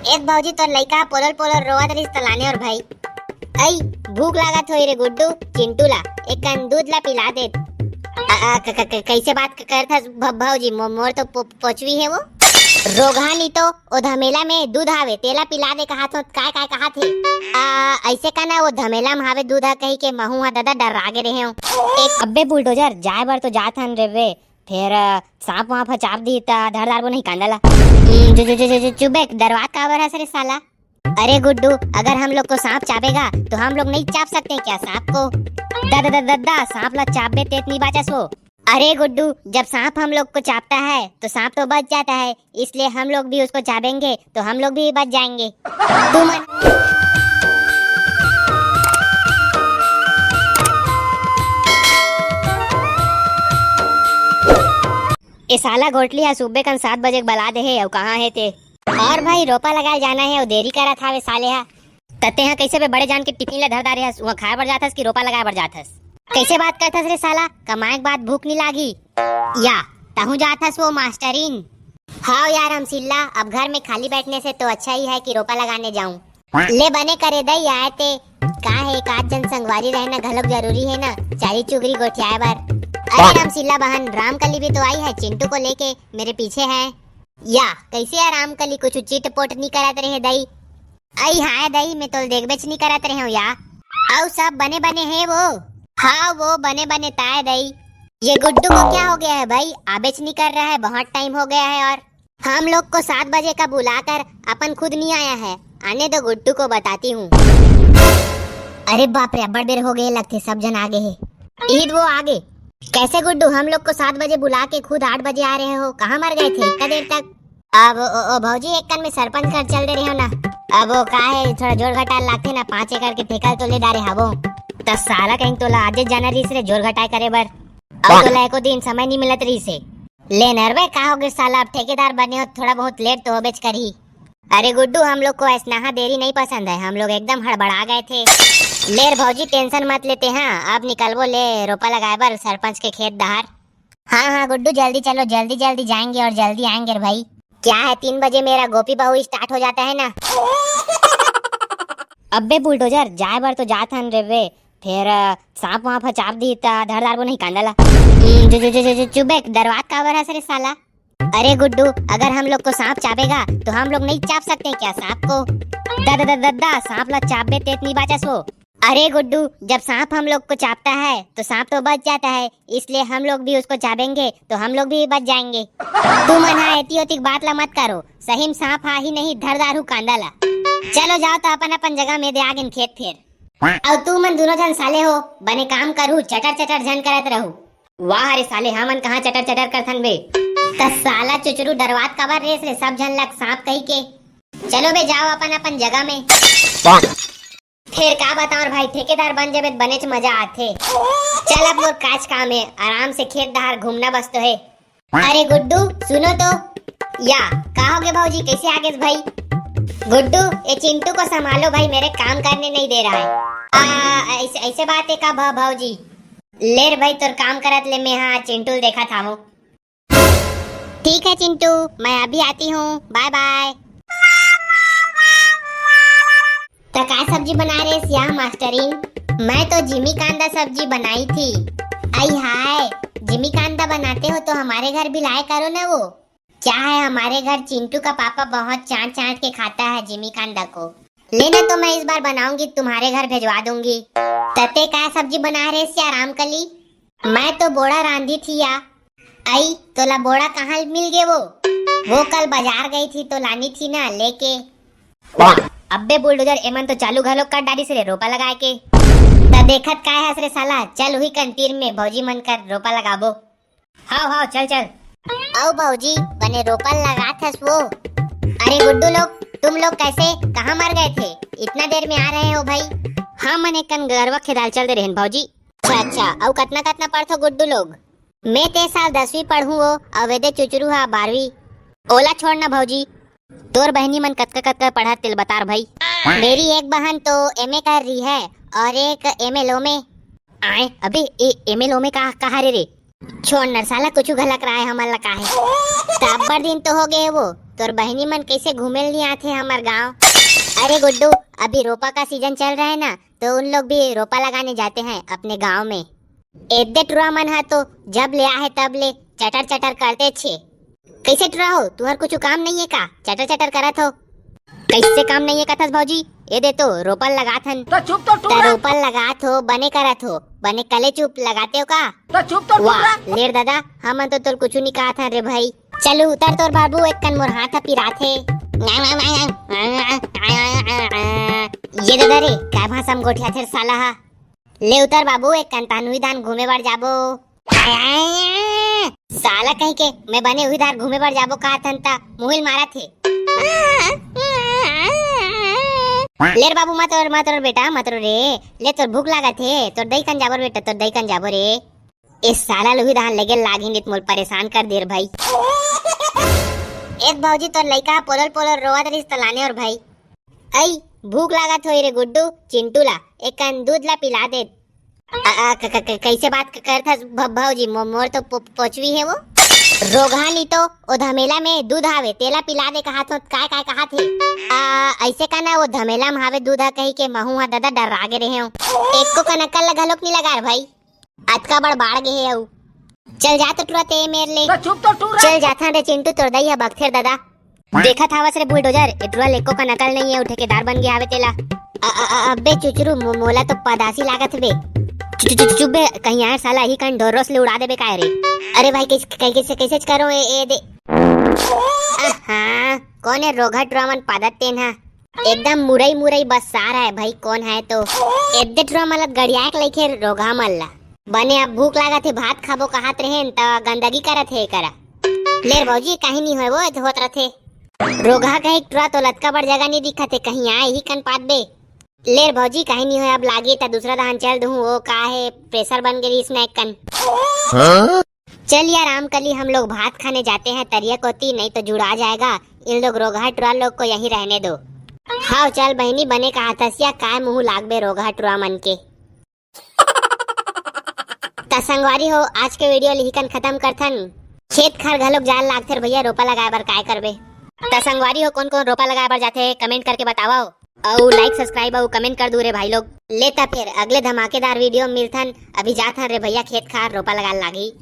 एक भौजी तोर लइका पोलर पोलर रोवत रहिस तलाने और भाई आई भूख लागत होई रे गुड्डू चिंटू ला एक कन दूध ला पिला दे। कैसे बात करथस भौजी मोर तो पोचवी है वो रोगानी तो ओ धमेला में दूध हावे तेला पिला दे कहा तो काय काय कहा थे ऐसे कना वो धमेला में हावे दूध कही के महू हा दादा डर आगे रहे हो एक अब्बे बुलडोजर जाए बर तो जात हन रे वे फिर सांप वहां पर चाप दी ता धड़धार वो नहीं कांडला चुबे दरवाज काबर है सरे साला। अरे गुड्डू अगर हम लोग को सांप चापेगा तो हम लोग नहीं चाप सकते क्या सांप को दादा दादा सांप ला चाप बे तेत नहीं बाचा सो। अरे गुड्डू जब सांप हम लोग को चापता है तो सांप तो बच जाता है इसलिए हम लोग भी उसको चापेंगे तो हम लोग भी बच जाएंगे। तुम ए साला घोटली है सुबह कन 7 बजे बला दे है और कहाँ है ते और भाई रोपा लगाए जाना है और देरी करा था वे साले हा तते हा कैसे बे बड़े जान के टिफिन ला धर दारे हस वहां खाए बर जाथस कि रोपा लगाए बर जाथस कैसे बात करथस रे साला कमाए के बाद भूख नहीं लागी या तहु जाथस वो मास्टरीन। हाँ यार हम सिल्ला अब घर में खाली बैठने से तो अच्छा ही है कि रोपा लगाने जाऊं ले बने करे दई आए ते का है एक आध जन संगवारी रहना घलोक जरूरी है ना चारी चुगरी गोठियाए बर। अरे रामसिल्ला बहन रामकली भी तो आई है चिंटू को लेके मेरे पीछे है या कैसे है रामकली कुछ चिट पोट नहीं करत रहे दई आई हाय दई मैं तो देख बेच नहीं करत रहे हूँ या औ सब बने बने है वो हाँ वो बने बने ताए दई ये गुड्डू को क्या हो गया है भाई आबेच नहीं कर रहा है बहुत टाइम हो गया है और हम लोग को 7 बजे का बुलाकर अपन खुद नहीं आया है आने दो गुड्डू को बताती हूँ। अरे बाप रे बड़ देर हो गए लगते सब जन आगे है ईद वो आगे कैसे गुड्डू हम लोग को 7 बजे बुला के खुद 8 बजे आ रहे हो कहाँ मर गए थे इतना देर तक। अब भौजी एक कन में सरपंच कर चल दे रहे हो ना अब वो का है थोड़ा जोर घटाल लागते ना 5 एकड़ के ठेका तो ले डारे हवो तो साला कहीं तोला आज जाना रही से जोर घटाए करे बर अब तोला एको दिन समय नहीं मिलत रही से ले नरवे का होगे साला अब ठेकेदार बने हो थोड़ा बहुत लेट तो हो बेच कर ही। अरे गुड्डू हम लोग को ऐसा देरी नहीं पसंद है हम लोग एकदम हड़बड़ा गए थे लेर भौजी टेंशन मत लेते हाँ अब निकलवो ले रोपा लगाए बर सरपंच के खेत दहार। हाँ हाँ गुड्डू जल्दी चलो जल्दी जल्दी जाएंगे और जल्दी आएंगे भाई क्या है 3 बजे मेरा गोपी बहू स्टार्ट हो जाता है ना। अब्बे बुलडोजर जाए बर तो जात हन रे वे फिर सांप वहां पर चाप दी ता धड़धार वो नहीं कांडला चुबे दरवाज काबर है सरे साला। अरे गुड्डू अगर हम लोग को सांप चापेगा तो हम लोग नहीं चाप सकते क्या सांप को दादा दादा सांप ला चाप बे तेत नहीं बाचा सो। अरे गुड्डू जब सांप हम लोग को चापता है तो सांप तो बच जाता है इसलिए हम लोग भी उसको चापेंगे तो हम लोग भी बच जाएंगे। तू मना एतियोतिक बात ला मत करो सही में सांप हा ही नहीं धरदारू कांडाला। चलो जाओ तो अपन अपन जगह में दे आगे खेत फिर और तू मन दोनों जन साले हो बने काम करू चटर चटर जन करत रहू। वाह रे साले हमन कहाँ चटर चटर करथन बे त साला चुचरू डरवात काबर रेस रे सब जन लग सांप कही के चलो बे जाओ अपन अपन जगह में। फिर का बताओ भाई ठेकेदार बन जाबे बनेच मजा आथे। चल अब मोर काज काम है आराम से खेत दहार घूमना बस तो है। अरे गुड्डू सुनो तो या का होगे भौजी कैसे आगे भाई गुड्डू ये चिंटू को संभालो भाई मेरे काम करने नहीं दे रहा है ऐसे बात है का भौजी लेर भाई तोर काम करत ले मैं हाँ चिंटू देखा था वो ठीक है चिंटू मैं अभी आती हूँ बाय बाय। तो क्या सब्जी बना रहे सिया मास्टरीन मैं तो जिमी कांदा सब्जी बनाई थी। आई हाय जिमी कांदा बनाते हो तो हमारे घर भी लाए करो ना वो क्या है हमारे घर चिंटू का पापा बहुत चाट चाट के खाता है जिमी कांदा को लेना तो मैं इस बार बनाऊंगी तुम्हारे घर भेजवा दूंगी। तते क्या सब्जी बना रहे सिया रामकली मैं तो बोड़ा रांधी थी या आई तोला बोड़ा कहाँ मिल गए वो कल बाजार गई थी तो लानी थी ना लेके। अब्बे बुलडोजर एमन तो चालू घलोक कर डाली से रोपा लगाए के त देखत काय हस रे साला चल हुई कंतीर में भौजी मन कर रोपा लगाबो। हाँ हाँ चल चल आओ भौजी बने रोपा लगात हस वो। अरे गुड्डू लोग तुम लोग कैसे कहाँ मर गए थे इतना देर में आ रहे हो भाई। हाँ मने कन गरवा खेदाल चल दे रहन भौजी। अच्छा और कतना कतना पढ़थो गुड्डू लोग मैं ते साल 10वीं पढ़ूं वो अवेदे चुचरू हा 12वीं ओला छोड़ना भौजी तोर बहनी मन कतका कतका पढ़ा तिल बतार भाई। मेरी एक बहन तो एमए कर रही है और एक एमएलओ में आए अबे एमएलओ में कहा रे छोड़ नर साला कुछ गलत रहा है हमारा का है। तब्बर दिन तो हो गए वो तोर बहनी मन कैसे घूमे नहीं आते हमार गांव। अरे गुड्डू अभी रोपा का सीजन चल रहा है ना तो उन लोग भी रोपा लगाने जाते हैं अपने गांव में। एदे टुरा मन हा तो जब ले आहे तब ले चटर चटर करते छे। कैसे टुरा हो तुहर कुछ काम नहीं है का चटर चटर करत हो। कैसे काम नहीं है कथस भौजी ये दे तो रोपल लगात हन तो चुप तो टूरा रोपल लगात हो बने करत हो बने कले चुप लगाते हो का। तो चुप तो टूरा वाह लेर दादा हम तो तोर कुछ नहीं कहा था रे भाई। चलो उतर तोर बाबू एक कन मोर हाथ पिराथे। ये दादा रे काय भाषा में गोठिया थे साला हा। ले उतर बाबू एक कन तानुई धान घूमे बर जाबो। साला कहीं के मैं बने हुई धार घूमे बर जाबो कहा थन मुहिल मारा थे। लेर बाबू मत बेटा मत रे ले तोर भूख लागत है तोर दही कन जाबर बेटा तोर दही कन जाबो रे। इस साला लोही धान लगे लागी नित मोल परेशान कर देर भाई। एक भौजी तोर लइका पोलर पोलर रोवत रहिस तलाने और भाई आई भूख लागत होई रे गुड्डू चिंटू ला एक कन दूध ला पिला दे। कैसे बात करथस भौजी मोर तो पोचवी है वो रोगानी तो ओ धमेला में दूध हावे तेला पिला दे कहा तो काय काय कहा थे। ऐसे का ना वो धमेला में हावे दूध कही के महू हा दादा डर आगे रहे हूं एक को कनकल लगा लोक नहीं लगा भाई अतका बड़ बाढ़ गे है औ चल जा तो तुरंत मेरे ले तो चुप तो टूरा चल जाथा रे चिंटू तोर दई है बख्थेर दादा देखा था वस रे बुलडोजर इतरा लेको का नकल नहीं है उठे के दार बन गया हावे तेला। अबे चुचरू मोला तो पदासी लागत बे चुप बे कहीं यार साला ही कन ढोरोस ले उड़ा दे बे काय रे। अरे भाई कैसे करो ए दे हाँ कौन है रोगा ट्रामन पादत तेन हा एकदम मुरई बस सारा है भाई कौन है तो एदे ट्रामल गड़िया के लेके रोगा मल्ला बने अब भूख लागत है भात खाबो कहत रहे त गंदगी करत है करा। ले भौजी कहीं नहीं होए वो होत रथे रोगा कहीं ट्रा तो लटका बड़ जगह नहीं दिखत है कहीं आए ही कन पात बे। लेर भौजी कहीं नहीं है अब लागे ता दूसरा धान चल दूं वो का है प्रेशर बन गई स्नैक कन। चल यार आराम कर ली हम लोग भात खाने जाते हैं तरिया कोती नहीं तो जुड़ा जाएगा इन लोग रोगा टुरा लोग को यहीं रहने दो। हाँ चल बहनी बने कहा तसिया काय मुंह लाग बे रोगा टुरा मन के। संगवारी हो आज के वीडियो लिहिकन खत्म करथन खेत खार घलोक जाल लागथे भैया रोपा लगाए बर काय करबे। संगवारी हो कौन कौन रोपा लगाए बर जाथे कमेंट करके बताओ और लाइक सब्सक्राइब और कमेंट कर दू रे भाई लोग। लेता फिर अगले धमाकेदार वीडियो मिलथन अभी जाथन रे भैया खेत खार रोपा लगा लागी।